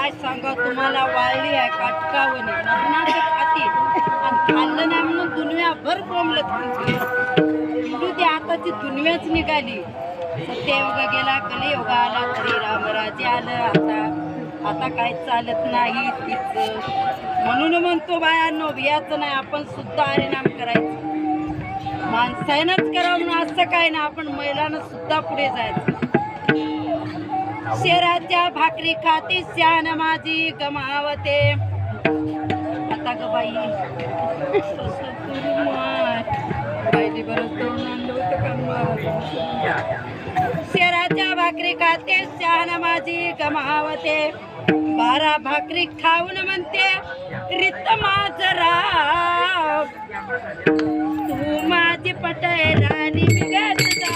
काय सांगा तुम्हाला, वाळली आहे काटकावणी मरणाचं खाती आणि खाल्लं नाही म्हणून दुनियाभर बोंबलत हिंदू ती आताची दुनियाच निघाली. सत्ययुग गेला, कलियुग आला, तरी रामराजे आलं. आता काय चालत नाही तिचं. म्हणून म्हणतो बायांनो, भियाचं नाही, आपण सुद्धा हरिनाम करायचं. माणसानंच करावं म्हणून असं काय ना, आपण महिलांना सुद्धा पुढे जायचं. शेराच्या भाकरी खाती श्यान माझी गमावते. आता ग बाई बाईली बरंच तरुण आणलं होतं का. शेराच्या भाकरी खाते श्यान माझी गमावते. 12 भाकरी खाऊन म्हणते रित माझरा, तू माझी पटय राणी बिगत